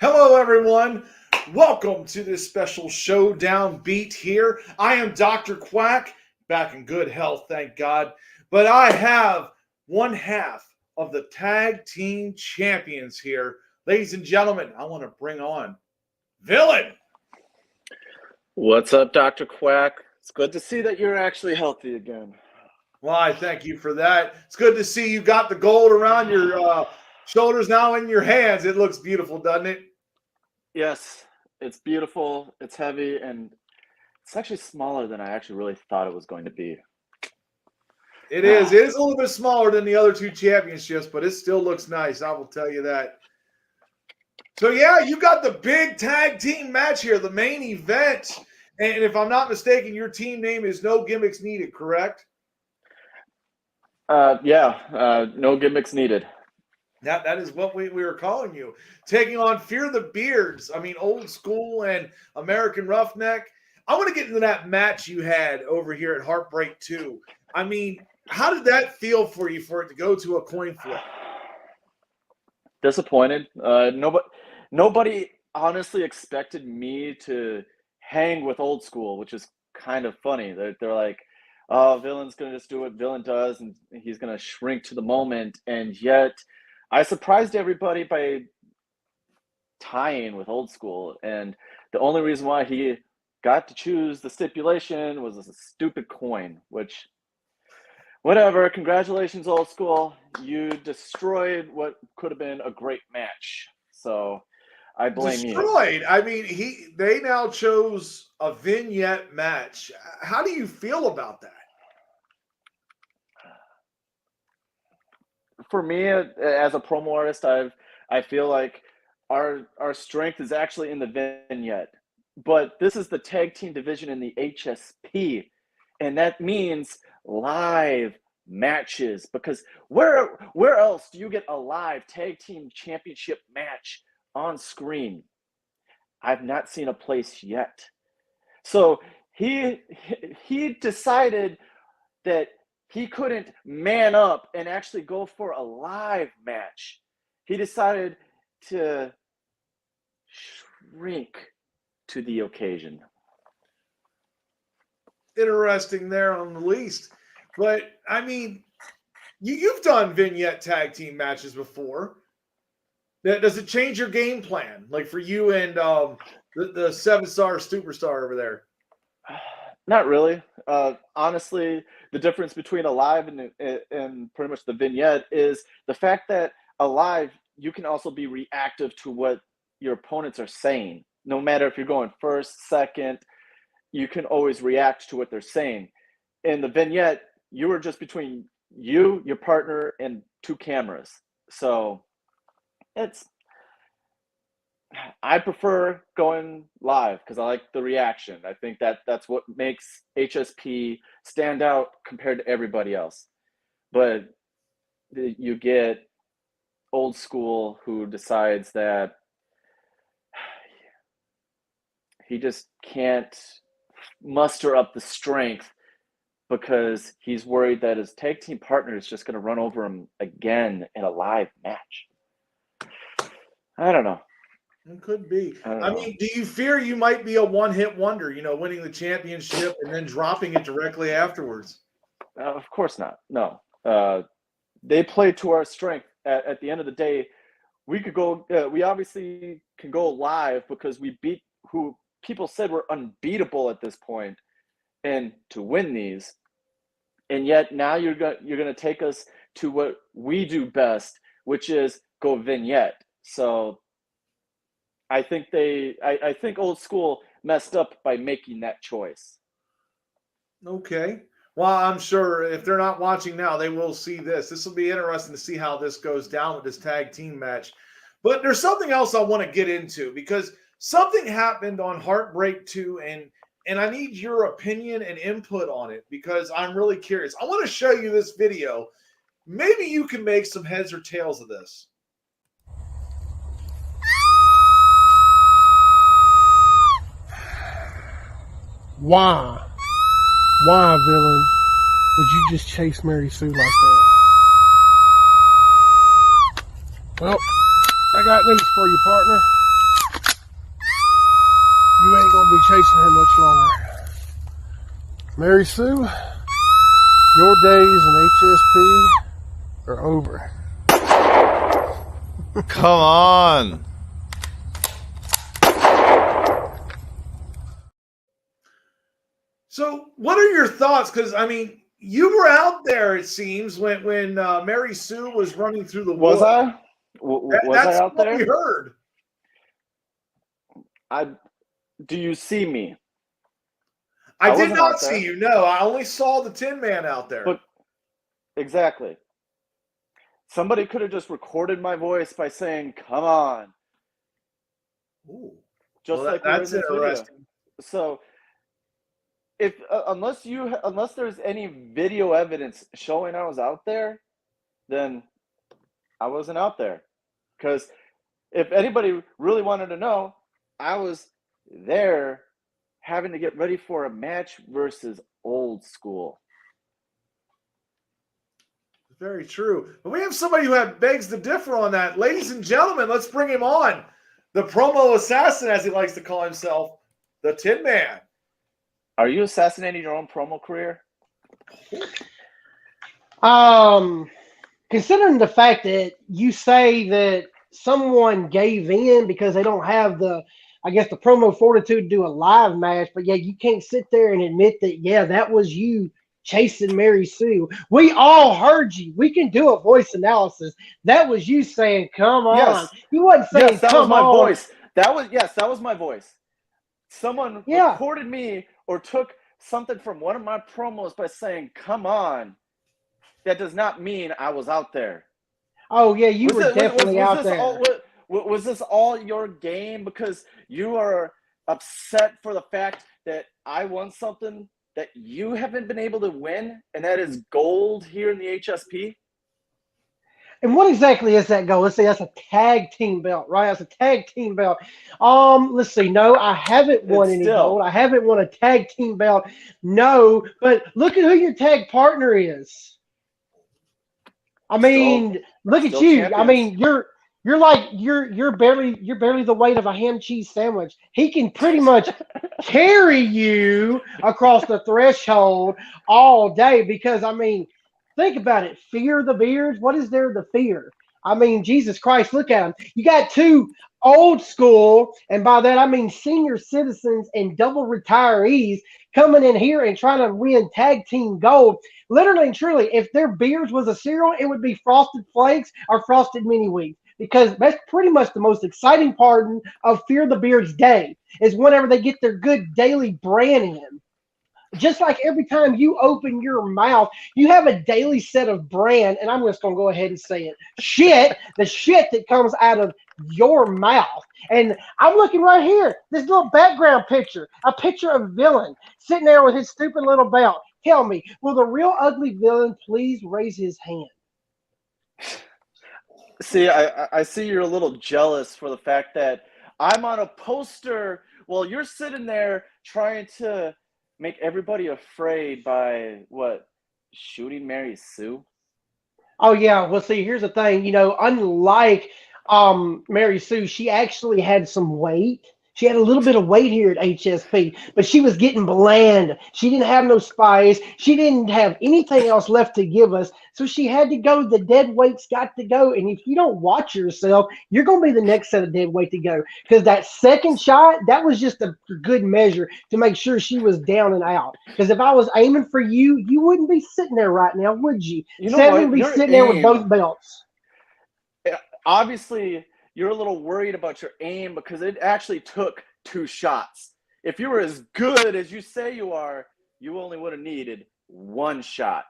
Hello, everyone. Welcome to this special Showdown beat here. I am Dr. Quack, back in good health, thank God. But I have one half of the tag team champions here. Ladies and gentlemen, I want to bring on Villain. What's up, Dr. Quack? It's good to see that you're actually healthy again. Well, I thank you for that. It's good to see you got the gold around your shoulders now in your hands. It looks beautiful, doesn't it? Yes, it's beautiful, it's heavy, and it's actually smaller than I actually really thought it was going to be. It is. It is a little bit smaller than the other two championships, but it still looks nice. I will tell you that. So, yeah, you got the big tag team match here, the main event. And if I'm not mistaken, your team name is No Gimmicks Needed, correct? No gimmicks needed. That is what we were calling you. Taking on Fear the Beards. I mean, Old School and American Roughneck. I want to get into that match you had over here at Heartbreak 2. I mean, how did that feel for you for it to go to a coin flip? Disappointed. Nobody honestly expected me to hang with Old School, which is kind of funny. They're like, oh, Villain's going to just do what Villain does, and he's going to shrink to the moment. And yet I surprised everybody by tying with Old School. And the only reason why he got to choose the stipulation was a stupid coin, which, whatever. Congratulations, Old School. You destroyed what could have been a great match. So I blame you. Destroyed. I mean, they now chose a vignette match. How do you feel about that? For me, as a promo artist, I feel like our strength is actually in the vignette, but this is the tag team division in the HSP, and that means live matches. Because where else do you get a live tag team championship match on screen? I've not seen a place yet. So he decided that he couldn't man up and actually go for a live match. He decided to shrink to the occasion. Interesting there on the least. But, I mean, you've done vignette tag team matches before. Does it change your game plan? Like for you and the 7-star superstar over there? Not really. Honestly, the difference between a live and pretty much the vignette is the fact that a live, you can also be reactive to what your opponents are saying. No matter if you're going first, second, you can always react to what they're saying. In the vignette, you were just between you, your partner, and two cameras. So I prefer going live because I like the reaction. I think that's what makes HSP stand out compared to everybody else. But you get Old School who decides that he just can't muster up the strength because he's worried that his tag team partner is just going to run over him again in a live match. I don't know. It could be. I mean, do you fear you might be a one-hit wonder, winning the championship and then dropping it directly afterwards? Of course not. No. They play to our strength. At the end of the day, we could go. We obviously can go live because we beat who people said were unbeatable at this point, and to win these. And yet now you're gonna take us to what we do best, which is go vignette. So I think I think Old School messed up by making that choice. Okay. Well, I'm sure if they're not watching now, they will see this. This will be interesting to see how this goes down with this tag team match. But there's something else I want to get into because something happened on Heartbreak 2, and I need your opinion and input on it because I'm really curious. I want to show you this video. Maybe you can make some heads or tails of this. Why? Why, Villain, would you just chase Mary Sue like that? Well, I got news for you, partner. be chasing her much longer. Mary Sue, your days in HSP are over. Come on. So, what are your thoughts? Because I mean, you were out there. It seems when Mary Sue was running through the Was woods. I? Was I That's out what there? we heard. Do you see me? I did wasn't not out there. see you. No, I only saw the Tin Man out there. But exactly. Somebody could have just recorded my voice by saying, "Come on," Ooh. just Well, like we're in that's this video. interesting. So, if unless there's any video evidence showing I was out there, then I wasn't out there. Because if anybody really wanted to know, I was there having to get ready for a match versus Old School. Very true. But we have somebody who begs to differ on that. Ladies and gentlemen, let's bring him on. The promo assassin, as he likes to call himself, the Tin Man. Are you assassinating your own promo career? Considering the fact that you say that someone gave in because they don't have the promo fortitude to do a live match, but yeah, you can't sit there and admit that, yeah, that was you chasing Mary Sue. We all heard you. We can do a voice analysis. That was you saying, "Come on." Yes. You wasn't saying, Yes, that "Come was my on." voice. That was my voice. Someone Yeah. recorded me or took something from one of my promos by saying, "Come on." That does not mean I was out there. Oh yeah, you were definitely out there. Was this all your game because you are upset for the fact that I won something that you haven't been able to win, and that is gold here in the HSP? And what exactly is that goal? Let's see, that's a tag team belt, right? That's a tag team belt. Let's see. No, I haven't won It's any still- gold. I haven't won a tag team belt. No, but look at who your tag partner is. I mean, look at still you. I champions. mean, you're barely the weight of a ham cheese sandwich. He can pretty much carry you across the threshold all day because I mean, think about it. Fear the beards. What is there to fear? I mean, Jesus Christ, look at them. You got two old school, and by that I mean senior citizens and double retirees coming in here and trying to win tag team gold. Literally and truly, if their beards was a cereal, it would be Frosted Flakes or Frosted Mini Wheats. Because that's pretty much the most exciting part of Fear the Beard's day is whenever they get their good daily brand in. Just like every time you open your mouth, you have a daily set of brand, and I'm just going to go ahead and say it. The shit that comes out of your mouth. And I'm looking right here, this little background picture, a picture of Villain sitting there with his stupid little belt. Tell me, will the real ugly Villain please raise his hand? See, I see you're a little jealous for the fact that I'm on a poster while you're sitting there trying to make everybody afraid by shooting Mary Sue? Oh yeah, well see, here's the thing, unlike Mary Sue, she actually had some weight. She had a little bit of weight here at HSP, but she was getting bland. She didn't have no spice. She didn't have anything else left to give us. So she had to go. The dead weight's got to go. And if you don't watch yourself, you're going to be the next set of dead weight to go. Because that second shot, that was just a good measure to make sure she was down and out. Because if I was aiming for you, you wouldn't be sitting there right now, would you? You know Seven what? would be Your sitting there with aim- both belts. Obviously, you're a little worried about your aim because it actually took 2 shots. If you were as good as you say you are, you only would have needed 1 shot.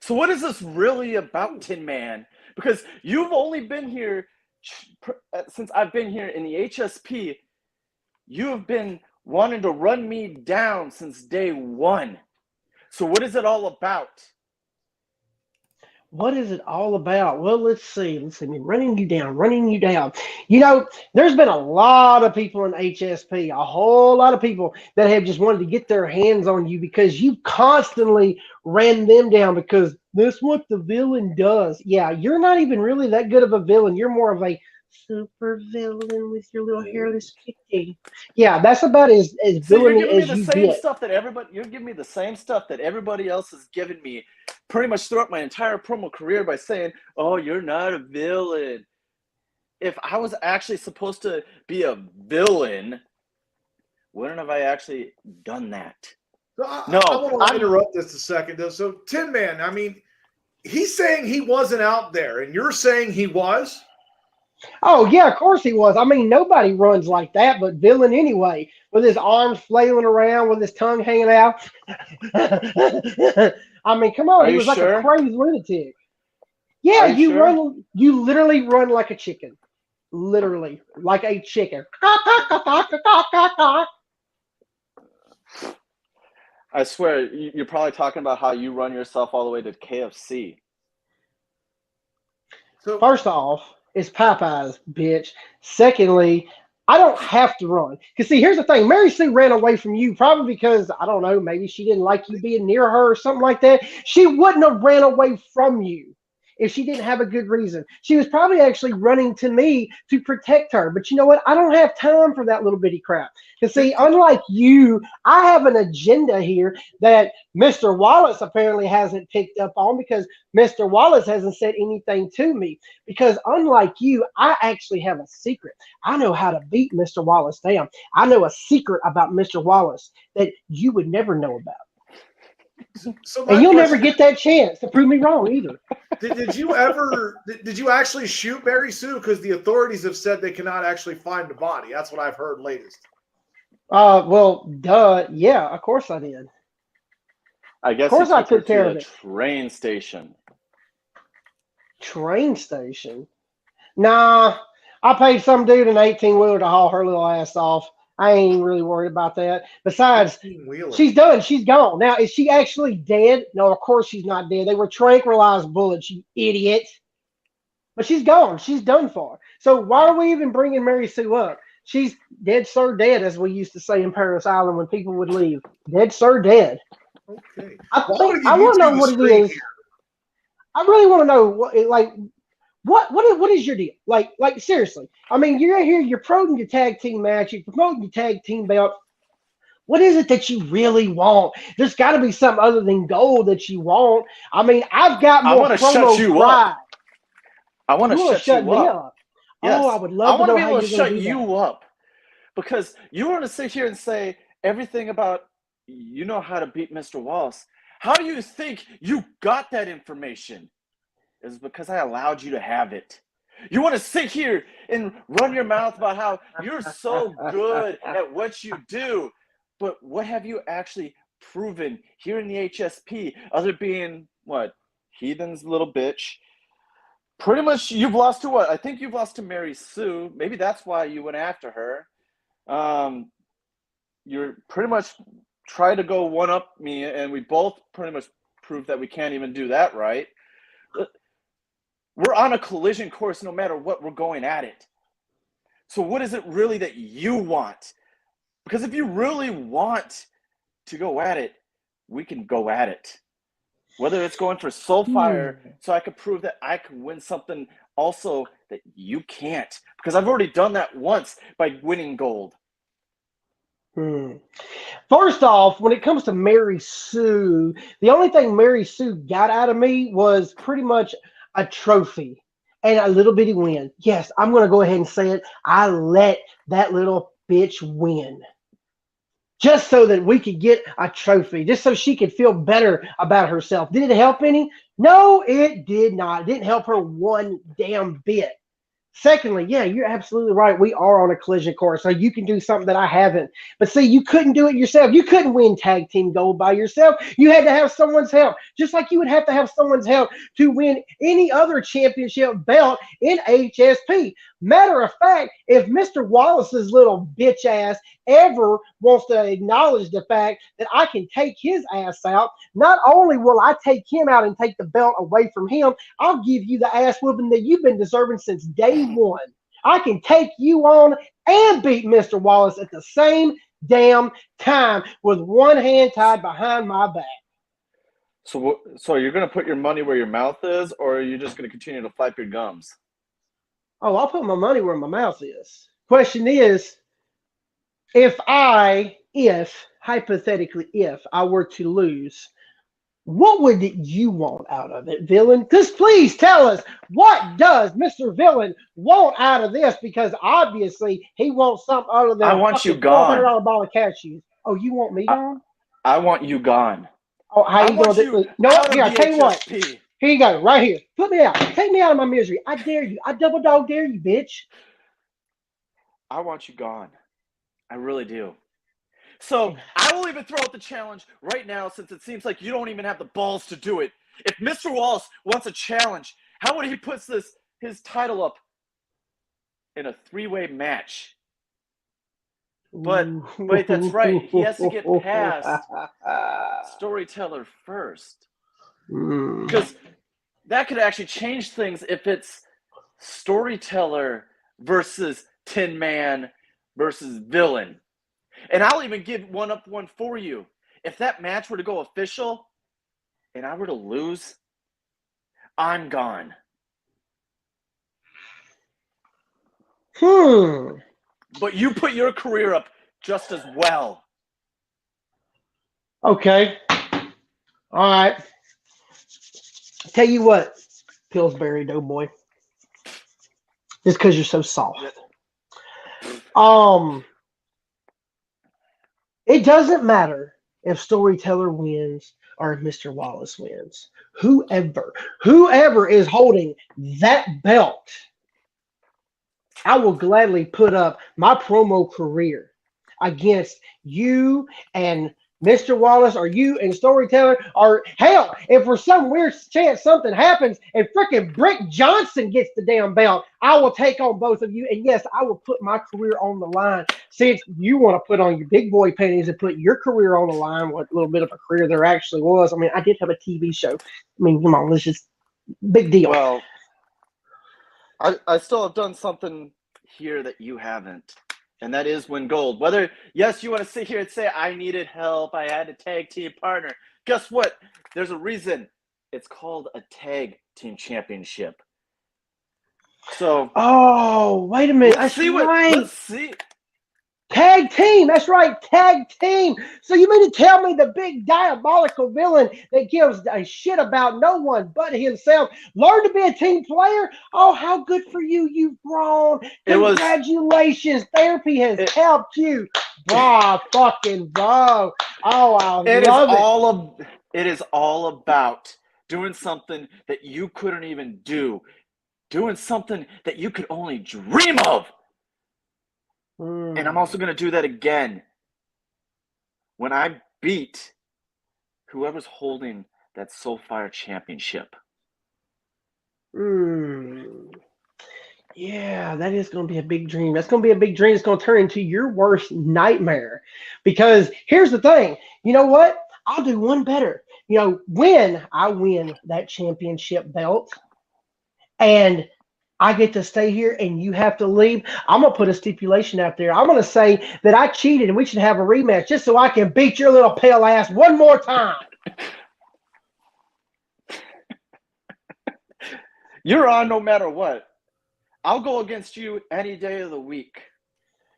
So what is this really about, Tin Man? Because you've only been here since I've been here in the HSP. You have been wanting to run me down since day 1. So what is it all about? What is it all about? Well, let's see. Running you down. There's been a lot of people in HSP, a whole lot of people that have just wanted to get their hands on you because you constantly ran them down because that's what the Villain does. Yeah, you're not even really that good of a villain. You're more of a super villain with your little hairless kitty. Yeah, that's about as So you're villainy giving me as the you same get. stuff that you're giving me the same stuff that everybody else has given me pretty much throughout my entire promo career by saying, "Oh, you're not a villain." If I was actually supposed to be a villain, wouldn't have I actually done that? So No, I want to I'm interrupt this a second, though. So, Tin Man, I mean, he's saying he wasn't out there, and you're saying he was? Oh yeah, of course he was. I mean, nobody runs like that, but villain anyway, with his arms flailing around, with his tongue hanging out. I mean, come on, Are he you was like a sure? crazy lunatic. Yeah, Are you sure? you literally run like a chicken, literally like a chicken. I swear, you're probably talking about how you run yourself all the way to KFC. So, First off, it's Popeyes, bitch. Secondly, I don't have to run. Because, see, here's the thing. Mary Sue ran away from you probably because, I don't know, maybe she didn't like you being near her or something like that. She wouldn't have ran away from you if she didn't have a good reason. She was probably actually running to me to protect her. But you know what? I don't have time for that little bitty crap. Because, see, unlike you, I have an agenda here that Mr. Wallace apparently hasn't picked up on because Mr. Wallace hasn't said anything to me. Because unlike you, I actually have a secret. I know how to beat Mr. Wallace down. I know a secret about Mr. Wallace that you would never know about. so And my you'll never question get that chance to prove me wrong either. did you ever did you actually shoot Mary Sue? Because the authorities have said they cannot actually find the body. That's what I've heard latest. Well, duh. Yeah, of course I did. Of I guess you course I took her took to care of the it. train station. Train station? Nah, I paid some dude an 18-wheeler to haul her little ass off. I ain't really worried about that. Besides, 18-wheeler. she's done. She's gone. Now, is she actually dead? No, of course she's not dead. They were tranquilized bullets, you idiot. But she's gone. She's done for. So why are we even bringing Mary Sue up? She's dead, sir, dead, as we used to say in Paris Island when people would leave. Dead, sir, dead. Okay. I Well, I'm think going to I give you want to two know the what it screen is. I really want to know what is your deal? Like seriously. I mean, you're here, you're promoting your tag team match, you're promoting your tag team belt. What is it that you really want? There's got to be something other than gold that you want. I mean, I've got I more want to shut promo you up. pride. I want to You want to shut shut you me up. up? Oh, I Yes. would I love to want to know be how able to you're going to shut do that. you up because you want to sit here and say everything about you know how to beat Mr. Wallace. How do you think you got that information? It's because I allowed you to have it. You want to sit here and run your mouth about how you're so good at what you do, but what have you actually proven here in the HSP other being what? Heathen's little bitch. Pretty much you've lost to what? I think you've lost to Mary Sue. Maybe that's why you went after her. You're pretty much trying to go one up me, and we both pretty much proved that we can't even do that right. We're on a collision course no matter what, we're going at it. So what is it really that you want? Because if you really want to go at it, we can go at it. Whether it's going for Soulfire so I could prove that I can win something also that you can't. Because I've already done that once by winning gold. First off, when it comes to Mary Sue, the only thing Mary Sue got out of me was pretty much a trophy and a little bitty win. Yes, I'm going to go ahead and say it. I let that little bitch win. Just so that we could get a trophy, just so she could feel better about herself. Did it help any? No, it did not. It didn't help her one damn bit. Secondly, yeah, you're absolutely right. We are on a collision course, so you can do something that I haven't. But see, you couldn't do it yourself. You couldn't win tag team gold by yourself. You had to have someone's help, just like you would have to have someone's help to win any other championship belt in HSP. Matter of fact, if Mr. Wallace's little bitch ass ever wants to acknowledge the fact that I can take his ass out, not only will I take him out and take the belt away from him, I'll give you the ass whooping that you've been deserving since day one. I can take you on and beat Mr. Wallace at the same damn time with one hand tied behind my back. So you're going to put your money where your mouth is, or are you just going to continue to flap your gums? Oh, I'll put my money where my mouth is. Question is, if hypothetically, if I were to lose, what would you want out of it, Villain? Because please tell us, what does Mr. Villain want out of this? Because obviously he wants something other than I a want you fucking gone. $1,200 ball of cashews. Oh, you want me gone? I want you gone. Oh, how I you want gonna you do? No, out of here, I the tell you what. HSP. Here you go, right here. Put me out. Take me out of my misery. I dare you. I double dog dare you, bitch. I want you gone. I really do. So I will even throw out the challenge right now, since it seems like you don't even have the balls to do it. If Mr. Wallace wants a challenge, how would he put his title up in a 3-way match? But wait, that's right. He has to get past Storyteller first, because that could actually change things if it's Storyteller versus Tin Man versus Villain. And I'll even give one for you. If that match were to go official and I were to lose, I'm gone. But you put your career up just as well. Okay. All right. Tell you what, Pillsbury Doughboy. Just because you're so soft. It doesn't matter if Storyteller wins or if Mr. Wallace wins. Whoever is holding that belt, I will gladly put up my promo career against you and Mr. Wallace, or you and Storyteller, or hell, if for some weird chance something happens and freaking Brick Johnson gets the damn belt, I will take on both of you. And yes, I will put my career on the line. Since you want to put on your big boy panties and put your career on the line, what little bit of a career there actually was. I mean, I did have a TV show. I mean, come on, it's just big deal. Well, I still have done something here that you haven't. And that is win gold. Whether, yes, you want to sit here and say, I needed help, I had a tag team partner. Guess what? There's a reason. It's called a tag team championship. So. Oh, wait a minute. Let's see. Tag team. That's right. Tag team. So you mean to tell me the big diabolical villain that gives a shit about no one but himself learned to be a team player? Oh, how good for you. You've grown. Congratulations. Therapy has helped you. Bro, fucking bro. Oh, I love it. It is all about doing something that you couldn't even do. Doing something that you could only dream of. And I'm also going to do that again when I beat whoever's holding that Soulfire Championship. Yeah, that is going to be a big dream. That's going to be a big dream. It's going to turn into your worst nightmare. Because here's the thing. You know what? I'll do one better. You know, when I win that championship belt and I get to stay here and you have to leave, I'm going to put a stipulation out there. I'm going to say that I cheated and we should have a rematch just so I can beat your little pale ass one more time. You're on no matter what. I'll go against you any day of the week.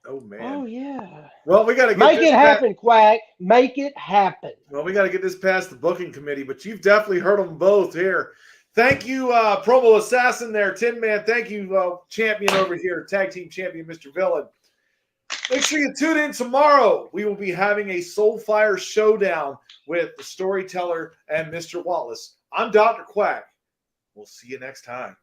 Oh, man. Oh, yeah. Well, we got to make it happen, Quack. Make it happen. Well, we got to get this past the booking committee, but you've definitely heard them both here. Thank you, Promo Assassin there, Tin Man. Thank you, champion over here, tag team champion, Mr. Villain. Make sure you tune in tomorrow. We will be having a Soulfire showdown with the Storyteller and Mr. Wallace. I'm Dr. Quack. We'll see you next time.